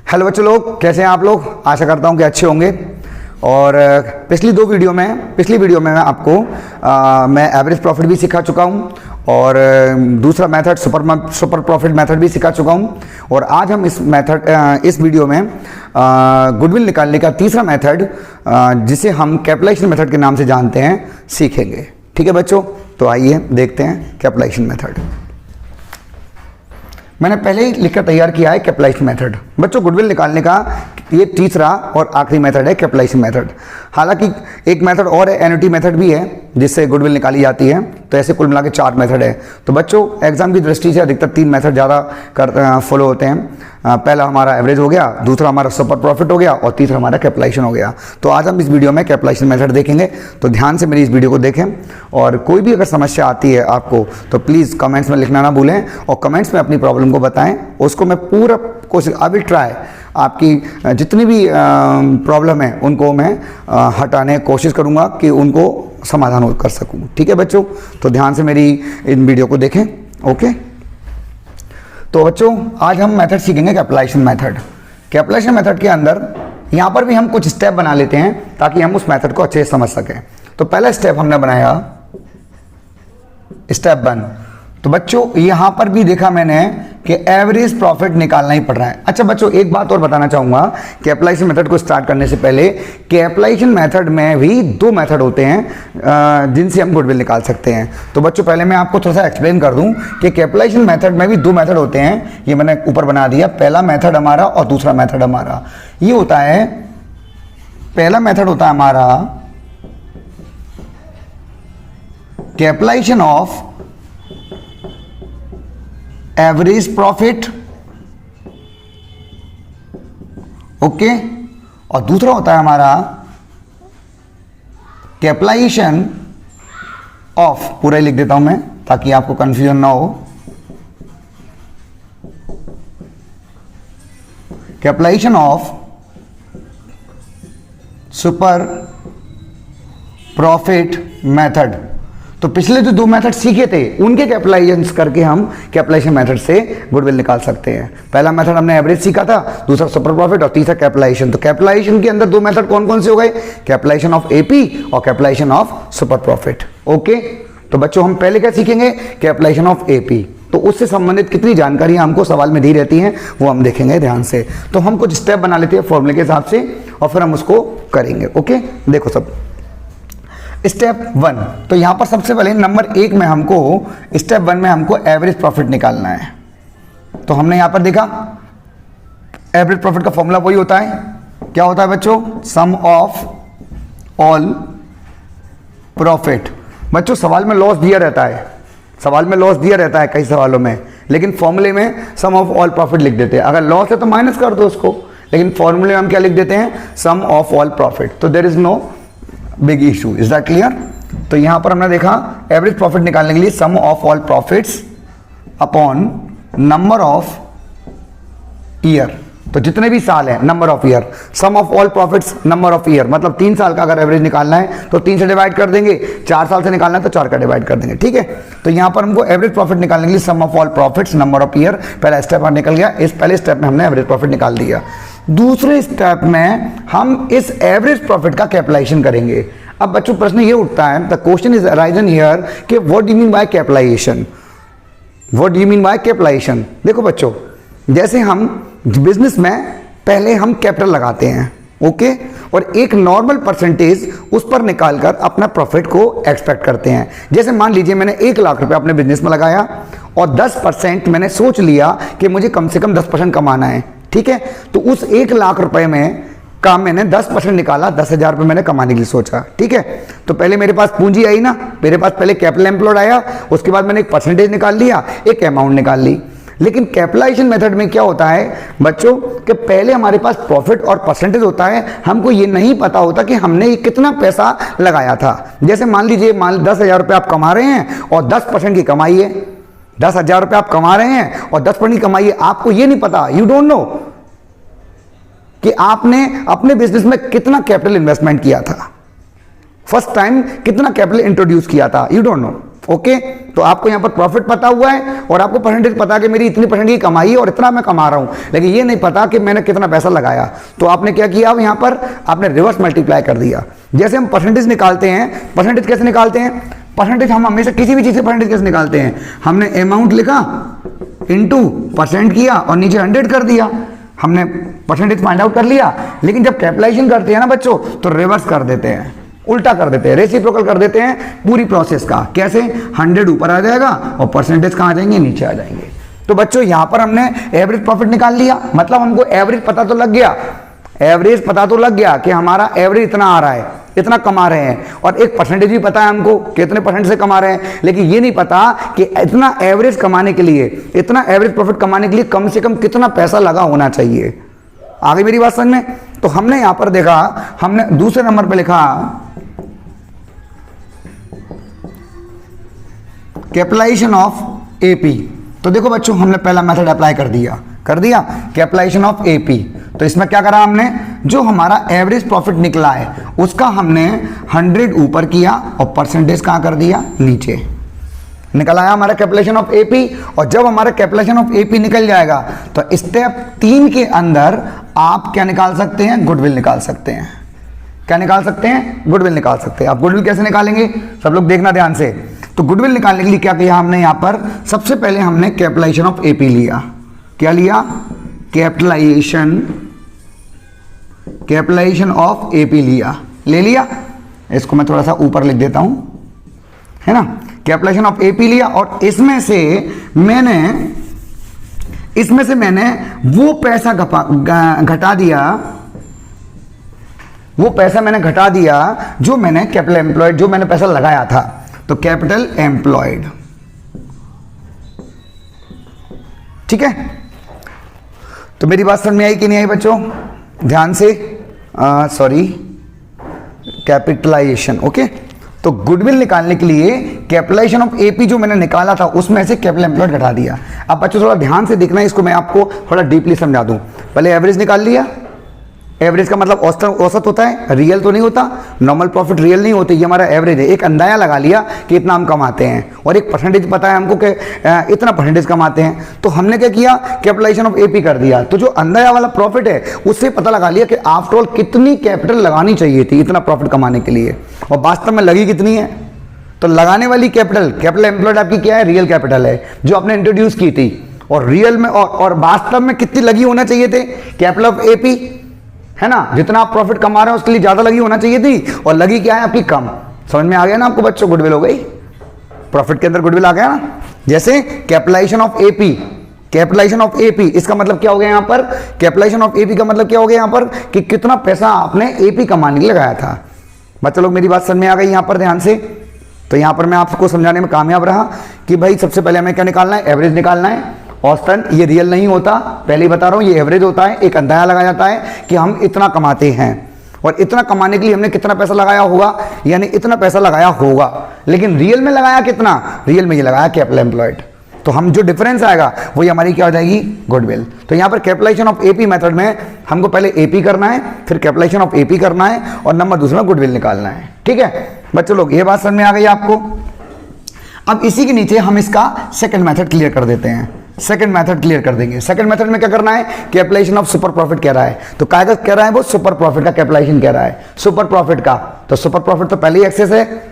Hello बच्चों, लोग कैसे हैं आप लोग। आशा करता हूं कि अच्छे होंगे। और पिछली वीडियो में मैं आपको मैं एवरेज प्रॉफिट भी सिखा चुका हूं और दूसरा मेथड सुपर प्रॉफिट मेथड भी सिखा चुका हूं। और आज हम इस वीडियो में गुडविल निकालने का तीसरा मेथड जिसे हम कैपिटलाइजेशन मेथड के नाम से जानते हैं सीखेंगे। ठीक है बच्चों, तो आइए देखते हैं कैपिटलाइजेशन मेथड। मैंने पहले ही लिखकर तैयार किया है कैपिटलाइजेशन मेथड। बच्चों, गुडविल निकालने का ये तीसरा और आखिरी मेथड है कैपिटलाइजेशन मेथड। हालांकि एक मेथड और है, एन्युटी मेथड भी है जिससे गुडविल निकाली जाती है। तो ऐसे कुल मिला के 4 मेथड है। तो बच्चों, एग्जाम की दृष्टि से अधिकतर 3 मेथड ज़्यादा फॉलो होते हैं। पहला हमारा एवरेज हो गया, दूसरा हमारा सुपर प्रॉफिट हो गया और तीसरा हमारा कैपिटलाइजेशन हो गया। तो आज हम इस वीडियो में कैपिटलाइजेशन मेथड देखेंगे। तो ध्यान से मेरी इस वीडियो को देखें और कोई भी अगर समस्या आती है आपको तो प्लीज़ कमेंट्स में लिखना ना भूलें और कमेंट्स में अपनी प्रॉब्लम को बताएं। उसको मैं पूरा कोशिश आई विल ट्राई आपकी जितनी भी प्रॉब्लम है उनको मैं हटाने की कोशिश करूँगा कि उनको समाधान कर सकूँ। ठीक है बच्चों, तो ध्यान से मेरी इन वीडियो को देखें। ओके, तो बच्चों आज हम मेथड सीखेंगे कैपिटलाइजेशन मेथड। कैपिटलाइजेशन मेथड के अंदर यहाँ पर भी हम कुछ स्टेप बना लेते हैं ताकि हम उस मेथड को अच्छे से समझ सकें। तो पहला स्टेप हमने बनाया स्टेप 1। तो बच्चों यहाँ पर भी देखा मैंने कि एवरेज प्रॉफिट निकालना ही पड़ रहा है। अच्छा बच्चों, एक बात और बताना चाहूँगा कैपिटलाइजेशन मेथड को स्टार्ट करने से पहले। कैपिटलाइजेशन मेथड में भी 2 मेथड होते हैं जिनसे हम गुडविल निकाल सकते हैं। तो बच्चों पहले मैं आपको थोड़ा सा एक्सप्लेन कर दूं कि कैपिटलाइजेशन मेथड में भी 2 मेथड होते हैं। ये मैंने ऊपर बना दिया, पहला मेथड हमारा और दूसरा मेथड हमारा। ये होता है, पहला मेथड होता है हमारा capitalisation of average profit, okay, और दूसरा होता है हमारा कैपिटलाइजेशन ऑफ, पूरा ही लिख देता हूं मैं ताकि आपको कंफ्यूजन ना हो, capitalisation of super profit method. तो पिछले जो 2 मेथड सीखे थे उनके कैपिटलाइजेशन करके हम कैपिटलाइजेशन मेथड से गुडविल निकाल सकते हैं। पहला मेथड हमने एवरेज सीखा था, दूसरा सुपर प्रॉफिट और तीसरा कैपिटलाइजेशन। तो कैपिटलाइजेशन के अंदर 2 मेथड कौन कौन से हो गए, कैपिटलाइजेशन ऑफ एपी और capitalisation of super profit. Okay, तो बच्चों हम पहले क्या सीखेंगे, कैपिटलाइजेशन ऑफ एपी। तो उससे संबंधित कितनी जानकारी हमको सवाल में दी रहती हैं वो हम देखेंगे ध्यान से। तो हम कुछ स्टेप बना लेते हैं फॉर्मूले के हिसाब से और फिर हम उसको करेंगे। ओके, देखो सब स्टेप 1। तो यहां पर सबसे पहले नंबर 1 में हमको स्टेप 1 में हमको एवरेज प्रॉफिट निकालना है। तो हमने यहां पर देखा एवरेज प्रॉफिट का फॉर्मूला वही होता है, क्या होता है बच्चों, सम ऑफ ऑल प्रॉफिट। बच्चों सवाल में लॉस दिया रहता है, कई सवालों में, लेकिन फॉर्मूले में सम ऑफ ऑल प्रॉफिट लिख देते हैं। अगर लॉस है तो माइनस कर दो उसको, लेकिन फॉर्मूले में हम क्या लिख देते हैं, सम ऑफ ऑल प्रॉफिट। तो there is no big issue, is that clear. तो यहां पर हमने देखा एवरेज प्रॉफिट निकालने के लिए sum of all profits upon number of year. तो जितने भी साल है number of year, sum of all profits number of year, मतलब 3 साल का अगर एवरेज निकालना है तो 3 से डिवाइड कर देंगे, 4 साल से निकालना है तो 4 का डिवाइड कर देंगे। ठीक है, तो यहां पर हमको एवरेज प्रॉफिट निकालने के लिए sum of all profits number of year, पहला स्टेप निकल गया। इस पहले स्टेप में हमने एवरेज प्रॉफिट निकाल दिया। दूसरे स्टेप में हम इस एवरेज प्रॉफिट का कैपिटलाइजेशन करेंगे। अब बच्चों प्रश्न ये उठता है, the question is arisen here कि what do you mean by capitalisation, what do you mean by capitalisation. देखो बच्चों, जैसे हम बिजनेस में पहले हम कैपिटल लगाते हैं, ओके, और एक नॉर्मल परसेंटेज उस पर निकालकर अपना प्रॉफिट को एक्सपेक्ट करते हैं। जैसे मान लीजिए मैंने 1 लाख रुपए अपने बिजनेस में लगाया और 10% मैंने सोच लिया कि मुझे कम से कम 10% कमाना है। ठीक है, तो उस 1 लाख रुपए में का मैंने 10% निकाला, 10,000 रुपए मैंने कमाने के लिए सोचा। ठीक है, तो पहले मेरे पास पूंजी आई ना, मेरे पास पहले कैपिटल एम्प्लॉयड आया, उसके बाद मैंने एक परसेंटेज निकाल लिया, एक अमाउंट निकाल ली। लेकिन कैपिटलाइजेशन मेथड में क्या होता है बच्चों कि पहले हमारे पास प्रॉफिट और परसेंटेज होता है, हमको ये नहीं पता होता कि हमने कितना पैसा लगाया था। जैसे मान लीजिए 10,000 रुपये आप कमा रहे हैं और 10% की कमाई है, 10,000 रुपये आप कमा रहे हैं और 10% की कमाई है, आपको ये नहीं पता, यू डोंट नो कि आपने अपने बिजनेस में कितना कैपिटल इन्वेस्टमेंट किया था, फर्स्ट टाइम कितना कैपिटल इंट्रोड्यूस किया था, यू डोंट नो। ओके, तो आपको यहाँ पर प्रॉफिट पता हुआ है और आपको परसेंटेज पता है कि मेरी इतनी परसेंट की कमाई है और इतना मैं कमा रहा हूँ, लेकिन ये नहीं पता कि मैंने कितना पैसा लगाया। तो आपने क्या किया, अब यहाँ पर आपने रिवर्स मल्टीप्लाई कर दिया। जैसे हम परसेंटेज निकालते हैं, परसेंटेज कैसे निकालते हैं, परसेंटेज हम हमेशा किसी भी चीज़ से परसेंटेज कैसे निकालते हैं, हमने अमाउंट लिखा इनटू परसेंट किया और नीचे 100 कर दिया, हमने परसेंटेज फाइंड आउट कर लिया। लेकिन जब कैपिटलाइजेशन करते हैं ना बच्चों, तो रिवर्स कर देते हैं, उल्टा कर देते हैं, रेसिप्रोकल कर देते हैं पूरी प्रोसेस का। कैसे, 100 ऊपर आ जाएगा और परसेंटेज कहाँ आ जाएंगे, नीचे आ जाएंगे। तो बच्चों यहाँ पर हमने एवरेज प्रॉफिट निकाल लिया, मतलब हमको एवरेज पता तो लग गया, एवरेज पता तो लग गया कि हमारा एवरेज इतना आ रहा है, इतना कमा रहे हैं, और एक परसेंटेज भी पता है हमको कितने परसेंट से कमा रहे हैं। लेकिन ये नहीं पता कि इतना एवरेज कमाने के लिए, इतना एवरेज प्रॉफिट कमाने के लिए कम से कम कितना पैसा लगा होना चाहिए। आगे मेरी बात समझ में? तो हमने यहां पर देखा, हमने दूसरे नंबर पे लिखा कैपिटलाइजेशन ऑफ एपी। तो देखो बच्चों, हमने पहला मेथड अप्लाई कर दिया कैपिटलाइजेशन ऑफ एपी। तो इसमें क्या करा हमने, जो हमारा एवरेज प्रॉफिट निकला है उसका हमने 100 ऊपर किया और परसेंटेज कहाँ कर दिया, नीचे निकल आया हमारा कैपिटलाइजेशन ऑफ एपी। और जब हमारा कैपिटलाइजेशन ऑफ एपी निकल जाएगा तो स्टेप 3 के अंदर आप क्या निकाल सकते हैं, गुडविल निकाल सकते हैं। क्या निकाल सकते हैं, गुडविल निकाल सकते हैं। आप गुडविल कैसे निकालेंगे, सब लोग देखना ध्यान से। तो गुडविल निकालने के लिए क्या किया हमने, यहाँ पर सबसे पहले हमने कैपिटलाइजेशन ऑफ एपी लिया। क्या लिया, कैपिटलाइजेशन ऑफ एपी ले लिया। इसको मैं थोड़ा सा ऊपर लिख देता हूं, है ना। कैपिटलाइजेशन ऑफ एपी लिया और इसमें से मैंने वो पैसा घटा दिया, वो पैसा मैंने घटा दिया जो मैंने कैपिटल एम्प्लॉयड, जो मैंने पैसा लगाया था। तो कैपिटल एम्प्लॉयड, ठीक है। तो मेरी बात समझ में आई कि नहीं आई बच्चों, ध्यान से, सॉरी, कैपिटलाइजेशन, ओके। तो गुडविल निकालने के लिए कैपिटलाइजेशन ऑफ एपी जो मैंने निकाला था उसमें से कैपिटल एम्प्लॉयड घटा दिया। अब बच्चों थोड़ा ध्यान से देखना है, इसको मैं आपको थोड़ा डीपली समझा दूं। पहले एवरेज निकाल लिया, एवरेज का मतलब औसत होता है, रियल तो नहीं होता, नॉर्मल प्रॉफिट रियल नहीं होते, ये हमारा एवरेज है। एक अंदाजा लगा लिया कि इतना हम कमाते हैं और एक परसेंटेज पता है हमको कि इतना परसेंटेज कमाते हैं। तो हमने क्या किया, कैपिटलाइजेशन ऑफ एपी कर दिया। तो जो अंदाजा वाला प्रॉफिट है उससे पता लगा लिया कि आफ्टर ऑल कितनी कैपिटल लगानी चाहिए थी इतना प्रॉफिट कमाने के लिए, और वास्तव में लगी कितनी है। तो लगाने वाली कैपिटल एम्प्लॉयड आपकी क्या है, रियल कैपिटल है जो आपने इंट्रोड्यूस की थी, और रियल में और वास्तव में कितनी लगी होना चाहिए थे, कैपिटल ऑफ एपी, है ना। जितना आप प्रॉफिट कमा रहे हो उसके लिए ज्यादा लगी होना चाहिए थी, और लगी क्या है आपकी, कम। समझ में आ गया ना आपको बच्चों, गुडविल हो गई, प्रॉफिट के अंदर गुडविल आ गया ना। जैसे capitalisation of AP, capitalisation of AP, इसका मतलब क्या हो गया यहाँ पर, कैपिटलाइजेशन ऑफ एपी का मतलब क्या हो गया यहाँ पर, कि कितना पैसा आपने एपी कमाने के लिए लगाया था। बच्चों लोग मेरी बात समझ में आ गई यहाँ पर, ध्यान से। तो यहाँ पर मैं आपको समझाने में कामयाब रहा कि भाई सबसे पहले हमें क्या निकालना है, एवरेज निकालना है। औसतन ये रियल नहीं होता, पहले ही बता रहा हूं, ये एवरेज होता है। एक अंदाजा लगाया जाता है कि हम इतना कमाते हैं और इतना कमाने के लिए हमने कितना पैसा लगाया होगा, यानी इतना पैसा लगाया होगा। लेकिन रियल में लगाया कितना, रियल में ये लगाया कैपिटल एम्प्लॉयड। तो हम जो डिफरेंस आएगा वही हमारी क्या हो जाएगी, गुडविल। तो यहाँ पर कैपिटलाइजेशन ऑफ एपी मेथड में हमको पहले एपी करना है, फिर कैपिटलाइजेशन ऑफ एपी करना है, और नंबर दूसरा गुडविल निकालना है। ठीक है बच्चों लोग, ये बात समझ में आ गई आपको। अब इसी के नीचे हम इसका सेकंड मेथड क्लियर कर देते हैं, सेकंड मेथड क्लियर कर देंगे। सेकंड मेथड में क्या करना है, कैपिटलाइजेशन ऑफ सुपर प्रॉफिट कह रहा है। तो क्या कह रहा है वो, सुपर प्रॉफिट का कैपिटलाइजेशन कह रहा है, सुपर प्रॉफिट का। तो सुपर प्रॉफिट तो पहले ही एक्सेस है,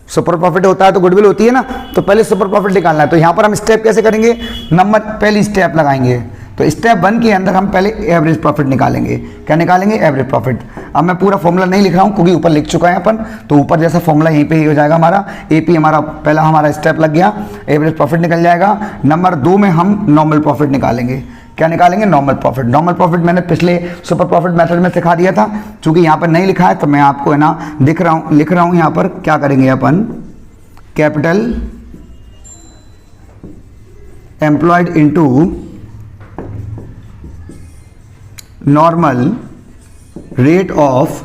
सुपर प्रॉफिट होता है तो गुडविल होती है ना। तो पहले सुपर प्रॉफिट निकालना है। तो यहां पर हम स्टेप कैसे करेंगे, नंबर पहली स्टेप लगाएंगे। तो स्टेप 1 के अंदर हम पहले एवरेज प्रॉफिट निकालेंगे। क्या निकालेंगे, एवरेज प्रॉफिट। अब मैं पूरा फॉर्मूला नहीं लिख रहा हूं क्योंकि ऊपर लिख चुका है अपन, तो ऊपर जैसा फॉर्मूला यहीं पे ही हो जाएगा हमारा। एपी हमारा पहला हमारा स्टेप लग गया, एवरेज प्रॉफिट निकल जाएगा। नंबर 2 में हम नॉर्मल प्रॉफिट निकालेंगे। क्या निकालेंगे, नॉर्मल प्रॉफिट। नॉर्मल प्रॉफिट मैंने पिछले सुपर प्रॉफिट मेथड में सिखा दिया था, चूंकि यहाँ पर नहीं लिखा है तो मैं आपको है ना लिख रहा हूँ यहाँ पर। क्या करेंगे अपन, capital employed into normal rate of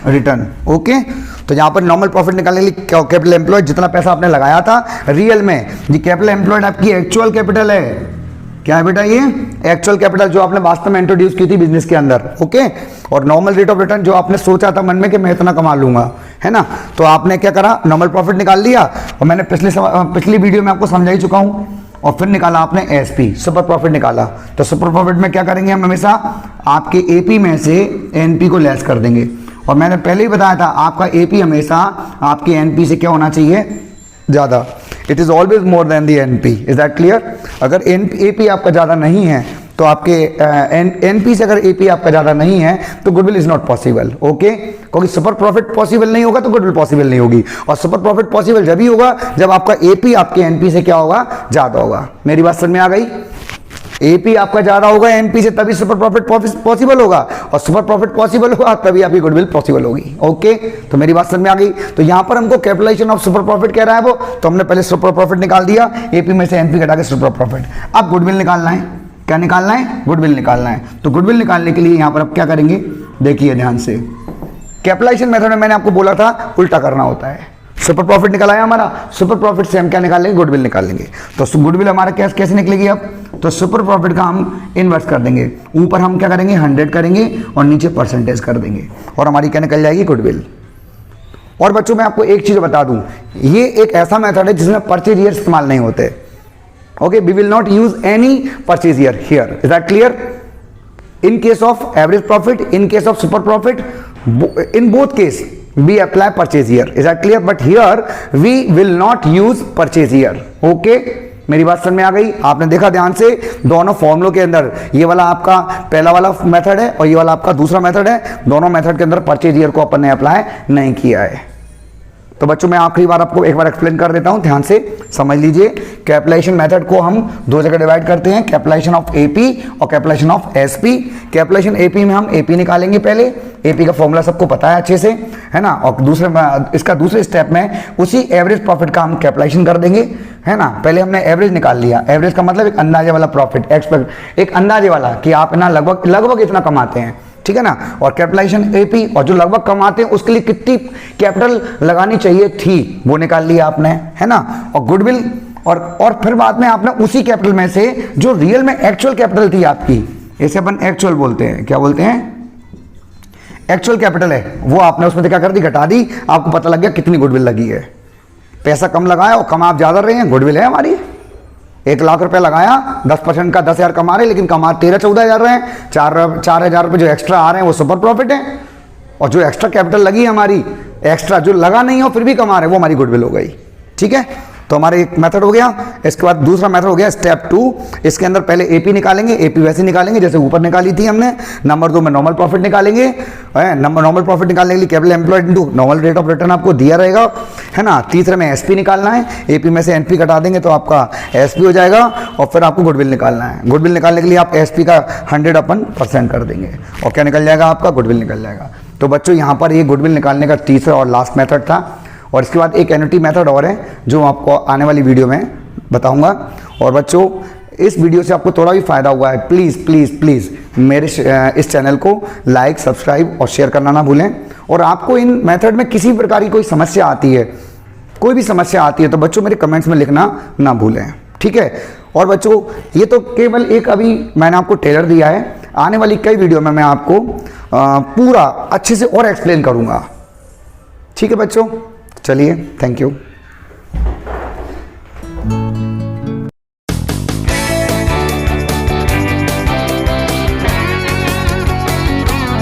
return. Okay, तो यहां पर नॉर्मल प्रॉफिट निकालने के लिए कैपिटल एम्प्लॉयड, जितना पैसा आपने लगाया था रियल में, ये कैपिटल एम्प्लॉयड आपकी एक्चुअल कैपिटल है। क्या है बेटा, ये एक्चुअल कैपिटल जो आपने वास्तव में इंट्रोड्यूस की थी बिजनेस के अंदर। ओके, और नॉर्मल रेट ऑफ रिटर्न जो आपने सोचा था मन में कि मैं इतना कमा लूंगा, है ना। तो आपने क्या करा, नॉर्मल प्रॉफिट निकाल लिया, और मैंने पिछली वीडियो में आपको समझा ही चुका हूँ। और फिर निकाला आपने एसपी, सुपर प्रॉफिट निकाला। तो सुपर प्रॉफिट में क्या करेंगे हम, हमेशा आपके एपी में से एनपी को लेस कर देंगे। और मैंने पहले ही बताया था, आपका एपी हमेशा आपके एनपी से क्या होना चाहिए, ज़्यादा। It is always more than the NP. Is that clear? अगर एपी आपका ज़्यादा नहीं है तो आपके एनपी से अगर एपी आपका ज़्यादा नहीं है तो goodwill is not possible. Okay, क्योंकि सुपर प्रॉफिट पॉसिबल नहीं होगा तो गुडविल पॉसिबल नहीं होगी। और सुपर प्रॉफिट पॉसिबल जब ही होगा जब आपका एपी आपके एनपी से क्या होगा, ज़्यादा होगा। मेरी बात समझ में आ गई? एपी आपका ज़्यादा होगा एनपी से, तभी सुपर प्रॉफिट पॉसिबल होगा, और सुपर प्रॉफिट पॉसिबल होगा तभी आपकी गुडविल पॉसिबल होगी। ओके, तो मेरी बात समझ में आ गई? तो यहाँ पर हमको कैपिटलाइजेशन ऑफ सुपर प्रॉफिट कह रहा है वो, तो हमने पहले सुपर प्रॉफिट निकाल दिया, एपी में से एनपी घटा के सुपर प्रॉफिट। अब गुडविल निकालना है। क्या निकालना है? गुडविल निकालना है। तो गुडविल निकालने के लिए यहाँ पर अब क्या करेंगे, देखिए ध्यान से। कैपिटलाइजेशन मेथड में मैंने आपको बोला था उल्टा करना होता है। सुपर प्रॉफिट निकाला है हमारा, सुपर प्रॉफिट से हम क्या निकालेंगे, गुडविल निकालेंगे। तो गुडविल हमारा कैसे निकलेगी अब, तो सुपर प्रॉफिट का हम इन्वर्स कर देंगे। ऊपर हम क्या करेंगे, 100 करेंगे और नीचे परसेंटेज कर देंगे, और हमारी क्या निकल जाएगी, गुडविल। और बच्चों मैं आपको एक चीज़ बता दूं, ये एक ऐसा मेथड है जिसमें परचेज ईयर इस्तेमाल नहीं होते। Okay, we will not use any purchase year here. Is that clear? in case of average profit, in case of super profit, in both case we apply purchase year. Is that clear? But here we will not use purchase year. Okay, मेरी बात समझ में आ गई? आपने देखा ध्यान से, दोनों फॉर्मूलों के अंदर ये वाला आपका पहला वाला मेथड है और ये वाला आपका दूसरा मेथड है। दोनों मेथड के अंदर परचेज ईयर को अपन ने अप्लाई नहीं किया है। तो बच्चों मैं आखिरी बार आपको एक बार एक्सप्लेन कर देता हूं, ध्यान से समझ लीजिए। कैपिटलाइजेशन मेथड को हम दो जगह डिवाइड करते हैं, कैपिटलाइजेशन ऑफ एपी और capitalisation of SP. Capitalisation AP में हम एपी निकालेंगे पहले, एपी का फॉर्मूला सबको पता है अच्छे से, है ना। और दूसरे स्टेप में उसी एवरेज प्रॉफिट का हम कैपिटलाइजेशन कर देंगे, है ना। पहले हमने एवरेज निकाल लिया, एवरेज का मतलब एक अंदाजे वाला प्रॉफिट, एक अंदाजे वाला कि आप ना लगभग इतना कमाते हैं, ठीक है ना। और कैपिटलाइजेशन एपी, और जो लगभग कमाते हैं उसके लिए कितनी कैपिटल लगानी चाहिए थी वो निकाल लिया आपने, है ना। और गुडविल, और फिर बाद में आपने उसी कैपिटल में से जो रियल में एक्चुअल कैपिटल थी आपकी, इसे अपन एक्चुअल बोलते हैं, क्या बोलते हैं, एक्चुअल कैपिटल है, वो आपने उसमें क्या कर दी, घटा दी। आपको पता लग गया कितनी गुडविल लगी है। पैसा कम लगाया और कमा आप ज्यादा रहे हैं, गुडविल है हमारी। 1 लाख रुपए लगाया, 10% का 10,000 कमा रहे, लेकिन कमा 13-14 हज़ार रहे हैं। 4,000 रुपये जो एक्स्ट्रा आ रहे हैं वो सुपर प्रॉफिट है, और जो एक्स्ट्रा कैपिटल लगी हमारी, एक्स्ट्रा जो लगा नहीं हो फिर भी कमा रहे हैं, वो हमारी गुडविल हो गई। ठीक है, तो हमारा एक मेथड हो गया। इसके बाद दूसरा मेथड हो गया स्टेप 2। इसके अंदर पहले एपी निकालेंगे, एपी वैसे निकालेंगे जैसे ऊपर निकाली थी हमने। नंबर 2 में नॉर्मल प्रॉफिट निकालेंगे। नॉर्मल प्रॉफिट निकालने के लिए capital employed into normal rate of return आपको दिया रहेगा, है ना। तीसरे में एसपी निकालना है, एपी में से एनपी घटा देंगे तो आपका एसपी हो जाएगा, और फिर आपको गुडविल निकालना है। गुडविल निकालने के लिए आप एसपी का 100% कर देंगे, और क्या निकल जाएगा, आपका गुडविल निकल जाएगा। तो बच्चों यहाँ पर ये गुडविल निकालने का तीसरा और लास्ट मेथड था। और इसके बाद एक एन्युटी मेथड और है जो आपको आने वाली वीडियो में बताऊंगा। और बच्चों इस वीडियो से आपको थोड़ा भी फायदा हुआ है, प्लीज़ प्लीज़ प्लीज़ मेरे इस चैनल को लाइक, सब्सक्राइब और शेयर करना ना भूलें। और आपको इन मेथड में किसी प्रकार की कोई समस्या आती है, कोई भी समस्या आती है, तो बच्चों मेरे कमेंट्स में लिखना ना भूलें, ठीक है। और बच्चों ये तो केवल एक अभी मैंने आपको टेलर दिया है, आने वाली कई वीडियो में मैं आपको पूरा अच्छे से और एक्सप्लेन करूँगा, ठीक है बच्चों। चलिए, थैंक यू।